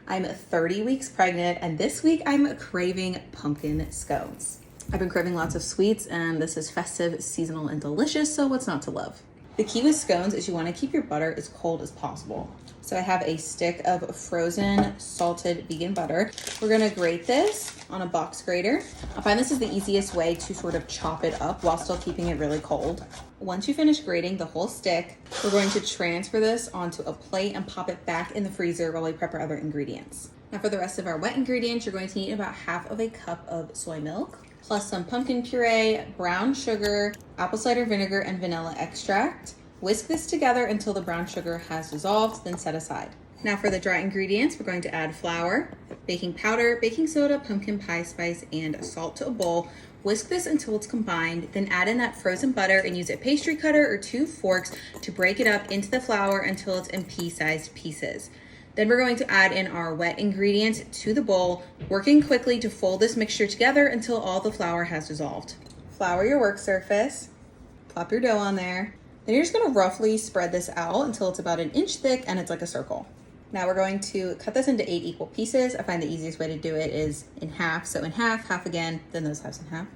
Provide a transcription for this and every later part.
I'm 30 weeks pregnant, and this week I'm craving pumpkin scones. I've been craving lots of sweets, and this is festive, seasonal, and delicious, so what's not to love? The key with scones is you want to keep your butter as cold as possible. So I have a stick of frozen salted vegan butter. We're gonna grate this on a box grater. I find this is the easiest way to sort of chop it up while still keeping it really cold. Once you finish grating the whole stick, we're going to transfer this onto a plate and pop it back in the freezer while we prep our other ingredients. Now for the rest of our wet ingredients, you're going to need about half of a cup of soy milk, plus some pumpkin puree, brown sugar, apple cider vinegar, and vanilla extract. Whisk this together until the brown sugar has dissolved, then set aside. Now for the dry ingredients, we're going to add flour, baking powder, baking soda, pumpkin pie spice, and salt to a bowl. Whisk this until it's combined, then add in that frozen butter and use a pastry cutter or 2 forks to break it up into the flour until it's in pea-sized pieces. Then we're going to add in our wet ingredients to the bowl, working quickly to fold this mixture together until all the flour has dissolved. Flour your work surface, plop your dough on there. Then you're just gonna roughly spread this out until it's about 1 inch thick and it's like a circle. Now we're going to cut this into 8 equal pieces. I find the easiest way to do it is in half. So in half, half again, then those halves in half.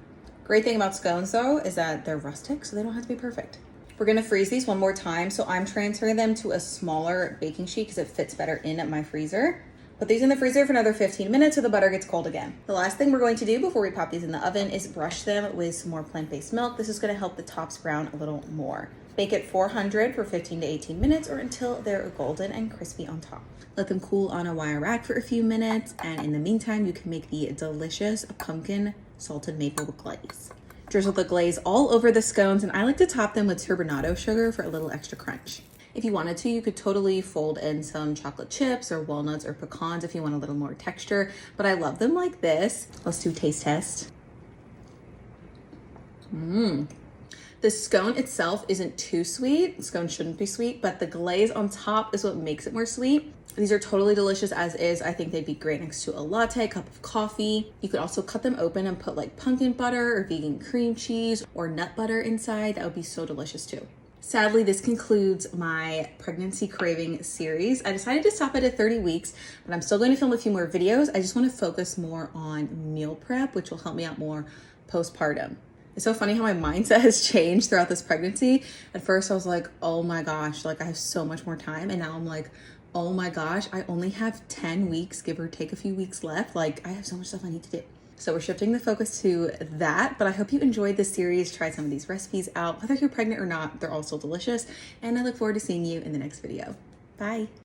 Great thing about scones though is that they're rustic, so they don't have to be perfect. We're gonna freeze these one more time. So I'm transferring them to a smaller baking sheet because it fits better in my freezer. Put these in the freezer for another 15 minutes so the butter gets cold again. The last thing we're going to do before we pop these in the oven is brush them with some more plant-based milk. This is gonna help the tops brown a little more. Bake at 400 for 15 to 18 minutes or until they're golden and crispy on top. Let them cool on a wire rack for a few minutes, and in the meantime, you can make the delicious pumpkin salted maple glaze. Drizzle the glaze all over the scones, and I like to top them with turbinado sugar for a little extra crunch. If you wanted to, you could totally fold in some chocolate chips or walnuts or pecans if you want a little more texture, but I love them like this. Let's do a taste test. The scone itself isn't too sweet. Scone shouldn't be sweet, but the glaze on top is what makes it more sweet. These are totally delicious as is. I think they'd be great next to a latte, cup of coffee. You could also cut them open and put like pumpkin butter or vegan cream cheese or nut butter inside. That would be so delicious too. Sadly, this concludes my pregnancy craving series. I decided to stop it at 30 weeks, but I'm still going to film a few more videos. I just want to focus more on meal prep, which will help me out more postpartum. It's so funny how my mindset has changed throughout this pregnancy. At first I was like, oh my gosh, like I have so much more time. And now I'm like, oh my gosh, I only have 10 weeks, give or take a few weeks left. Like I have so much stuff I need to do. So we're shifting the focus to that, but I hope you enjoyed this series. Try some of these recipes out. Whether you're pregnant or not, they're all so delicious. And I look forward to seeing you in the next video. Bye.